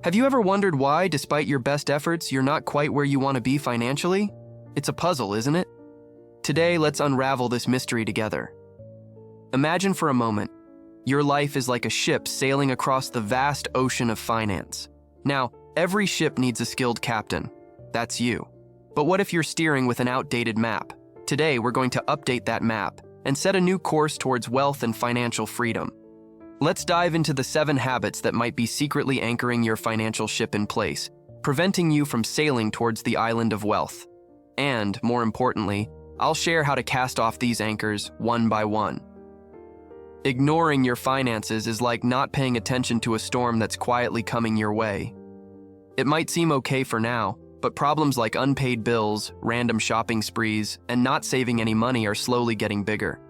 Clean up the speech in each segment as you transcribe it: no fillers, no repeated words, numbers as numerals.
Have you ever wondered why, despite your best efforts, you're not quite where you want to be financially? It's a puzzle, isn't it? Today, let's unravel this mystery together. Imagine for a moment, your life is like a ship sailing across the vast ocean of finance. Now, every ship needs a skilled captain. That's you. But what if you're steering with an outdated map? Today, we're going to update that map and set a new course towards wealth and financial freedom. Let's dive into the 7 habits that might be secretly anchoring your financial ship in place, preventing you from sailing towards the island of wealth. And, more importantly, I'll share how to cast off these anchors one by one. Ignoring your finances is like not paying attention to a storm that's quietly coming your way. It might seem okay for now, but problems like unpaid bills, random shopping sprees, and not saving any money are slowly getting bigger.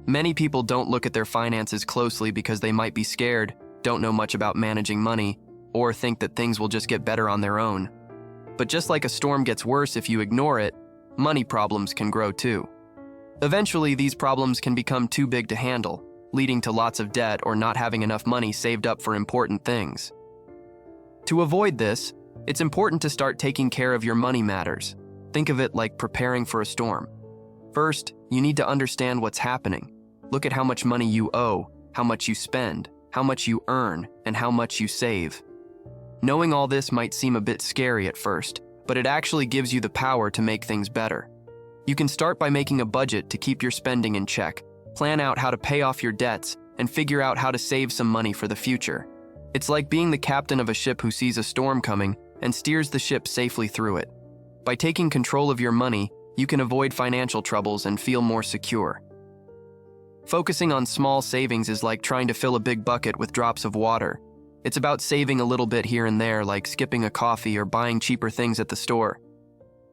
Many people don't look at their finances closely because they might be scared, don't know much about managing money, or think that things will just get better on their own. But just like a storm gets worse if you ignore it, money problems can grow too. Eventually, these problems can become too big to handle, leading to lots of debt or not having enough money saved up for important things. To avoid this, it's important to start taking care of your money matters. Think of it like preparing for a storm. First, you need to understand what's happening. Look at how much money you owe, how much you spend, how much you earn, and how much you save. Knowing all this might seem a bit scary at first, but it actually gives you the power to make things better. You can start by making a budget to keep your spending in check, plan out how to pay off your debts, and figure out how to save some money for the future. It's like being the captain of a ship who sees a storm coming and steers the ship safely through it. By taking control of your money, you can avoid financial troubles and feel more secure. Focusing on small savings is like trying to fill a big bucket with drops of water. It's about saving a little bit here and there, like skipping a coffee or buying cheaper things at the store.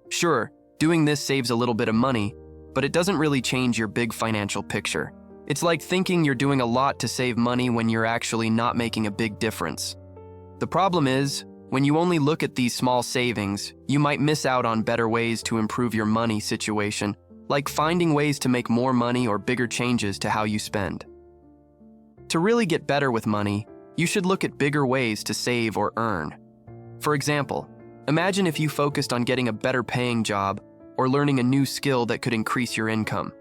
Sure, doing this saves a little bit of money, but it doesn't really change your big financial picture. It's like thinking you're doing a lot to save money when you're actually not making a big difference. The problem is, when you only look at these small savings, you might miss out on better ways to improve your money situation, like finding ways to make more money or bigger changes to how you spend. To really get better with money, you should look at bigger ways to save or earn. For example, imagine if you focused on getting a better paying job or learning a new skill that could increase your income.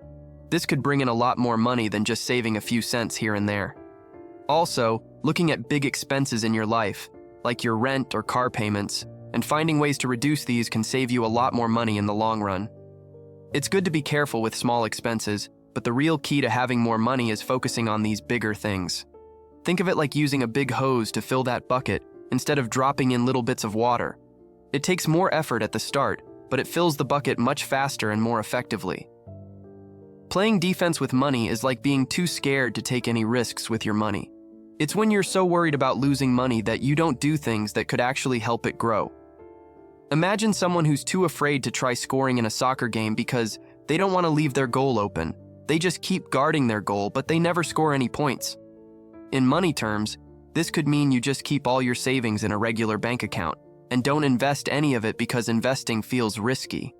This could bring in a lot more money than just saving a few cents here and there. Also, looking at big expenses in your life, like your rent or car payments, and finding ways to reduce these can save you a lot more money in the long run. It's good to be careful with small expenses, but the real key to having more money is focusing on these bigger things. Think of it like using a big hose to fill that bucket instead of dropping in little bits of water. It takes more effort at the start, but it fills the bucket much faster and more effectively. Playing defense with money is like being too scared to take any risks with your money. It's when you're so worried about losing money that you don't do things that could actually help it grow. Imagine someone who's too afraid to try scoring in a soccer game because they don't want to leave their goal open. They just keep guarding their goal, but they never score any points. In money terms, this could mean you just keep all your savings in a regular bank account and don't invest any of it because investing feels risky.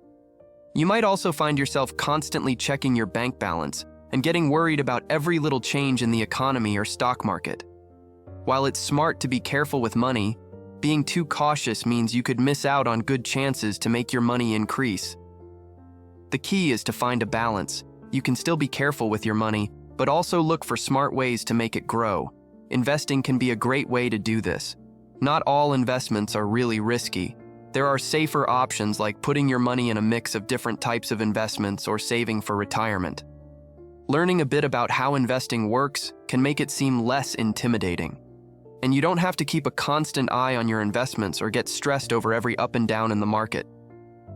You might also find yourself constantly checking your bank balance and getting worried about every little change in the economy or stock market. While it's smart to be careful with money, being too cautious means you could miss out on good chances to make your money increase. The key is to find a balance. You can still be careful with your money, but also look for smart ways to make it grow. Investing can be a great way to do this. Not all investments are really risky. There are safer options like putting your money in a mix of different types of investments or saving for retirement. Learning a bit about how investing works can make it seem less intimidating. And you don't have to keep a constant eye on your investments or get stressed over every up and down in the market.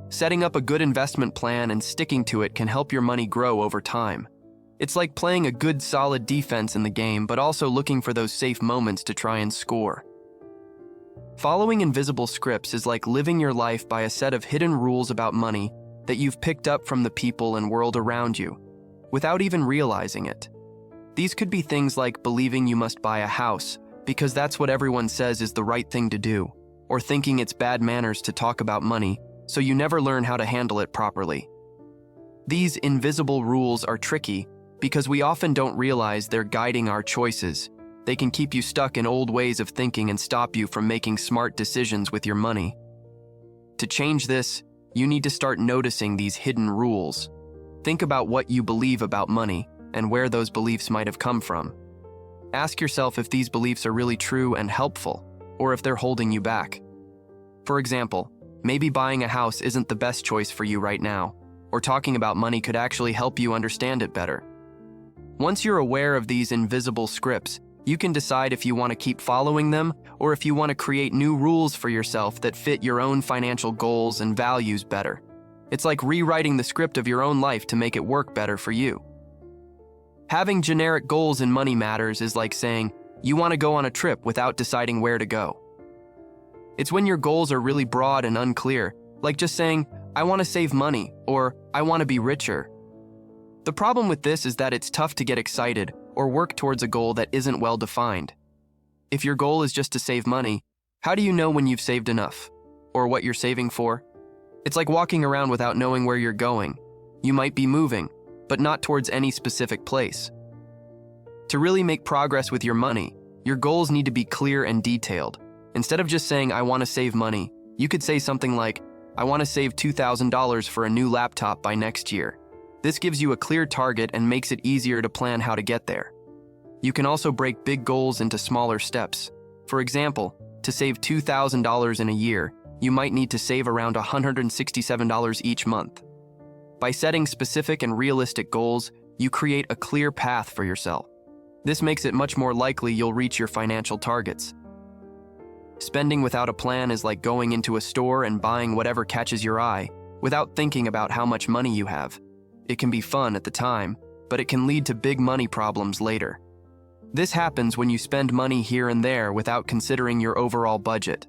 Setting up a good investment plan and sticking to it can help your money grow over time. It's like playing a good solid defense in the game, but also looking for those safe moments to try and score. Following invisible scripts is like living your life by a set of hidden rules about money that you've picked up from the people and world around you, without even realizing it. These could be things like believing you must buy a house because that's what everyone says is the right thing to do, or thinking it's bad manners to talk about money, so you never learn how to handle it properly. These invisible rules are tricky because we often don't realize they're guiding our choices, They can keep you stuck in old ways of thinking and stop you from making smart decisions with your money. To change this, you need to start noticing these hidden rules. Think about what you believe about money and where those beliefs might have come from. Ask yourself if these beliefs are really true and helpful, or if they're holding you back. For example, maybe buying a house isn't the best choice for you right now, or talking about money could actually help you understand it better. Once you're aware of these invisible scripts, you can decide if you want to keep following them or if you want to create new rules for yourself that fit your own financial goals and values better. It's like rewriting the script of your own life to make it work better for you. Having generic goals in money matters is like saying you want to go on a trip without deciding where to go. It's when your goals are really broad and unclear, like just saying, I want to save money or I want to be richer. The problem with this is that it's tough to get excited or work towards a goal that isn't well defined. If your goal is just to save money, how do you know when you've saved enough or what you're saving for? It's like walking around without knowing where you're going. You might be moving, but not towards any specific place. To really make progress with your money, your goals need to be clear and detailed. Instead of just saying, I want to save money, you could say something like, I want to save $2,000 for a new laptop by next year. This gives you a clear target and makes it easier to plan how to get there. You can also break big goals into smaller steps. For example, to save $2,000 in a year, you might need to save around $167 each month. By setting specific and realistic goals, you create a clear path for yourself. This makes it much more likely you'll reach your financial targets. Spending without a plan is like going into a store and buying whatever catches your eye, without thinking about how much money you have. It can be fun at the time, but it can lead to big money problems later. This happens when you spend money here and there without considering your overall budget.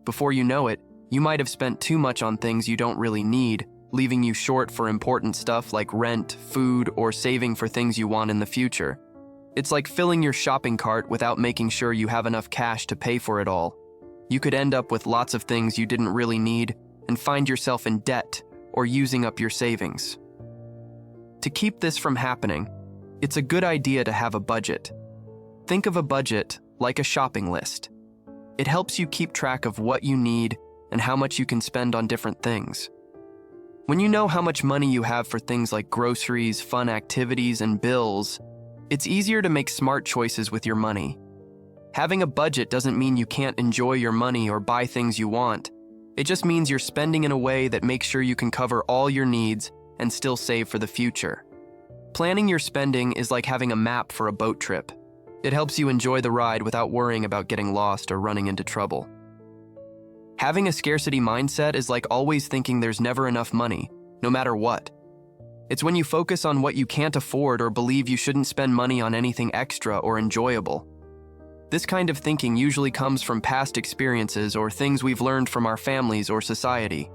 Before you know it, you might have spent too much on things you don't really need, leaving you short for important stuff like rent, food, or saving for things you want in the future. It's like filling your shopping cart without making sure you have enough cash to pay for it all. You could end up with lots of things you didn't really need and find yourself in debt or using up your savings. To keep this from happening, it's a good idea to have a budget. Think of a budget like a shopping list. It helps you keep track of what you need and how much you can spend on different things. When you know how much money you have for things like groceries, fun activities, and bills, it's easier to make smart choices with your money. Having a budget doesn't mean you can't enjoy your money or buy things you want. It just means you're spending in a way that makes sure you can cover all your needs and still save for the future. Planning your spending is like having a map for a boat trip. It helps you enjoy the ride without worrying about getting lost or running into trouble. Having a scarcity mindset is like always thinking there's never enough money, no matter what. It's when you focus on what you can't afford or believe you shouldn't spend money on anything extra or enjoyable. This kind of thinking usually comes from past experiences or things we've learned from our families or society.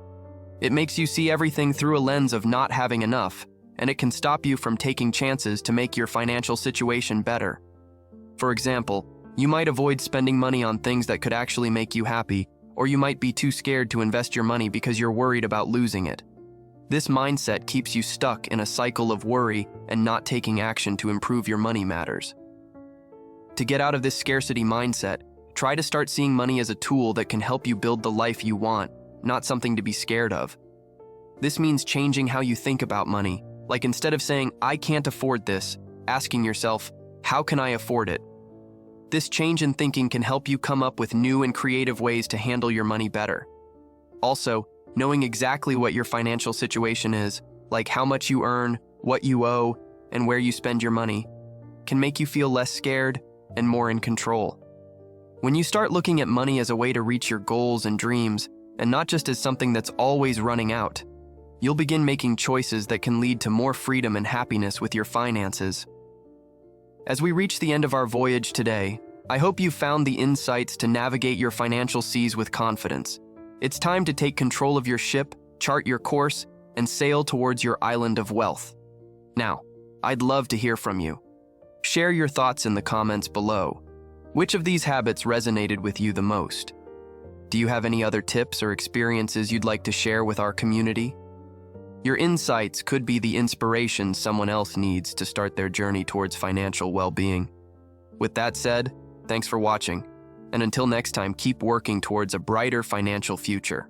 It makes you see everything through a lens of not having enough, and it can stop you from taking chances to make your financial situation better. For example, you might avoid spending money on things that could actually make you happy, or you might be too scared to invest your money because you're worried about losing it. This mindset keeps you stuck in a cycle of worry and not taking action to improve your money matters. To get out of this scarcity mindset, try to start seeing money as a tool that can help you build the life you want, not something to be scared of. This means changing how you think about money, like instead of saying, I can't afford this, asking yourself, how can I afford it? This change in thinking can help you come up with new and creative ways to handle your money better. Also, knowing exactly what your financial situation is, like how much you earn, what you owe, and where you spend your money, can make you feel less scared and more in control. When you start looking at money as a way to reach your goals and dreams, and not just as something that's always running out, you'll begin making choices that can lead to more freedom and happiness with your finances. As we reach the end of our voyage today, I hope you found the insights to navigate your financial seas with confidence. It's time to take control of your ship, chart your course, and sail towards your island of wealth. Now, I'd love to hear from you. Share your thoughts in the comments below. Which of these habits resonated with you the most? Do you have any other tips or experiences you'd like to share with our community? Your insights could be the inspiration someone else needs to start their journey towards financial well-being. With that said, Thanks for watching. And until next time, keep working towards a brighter financial future.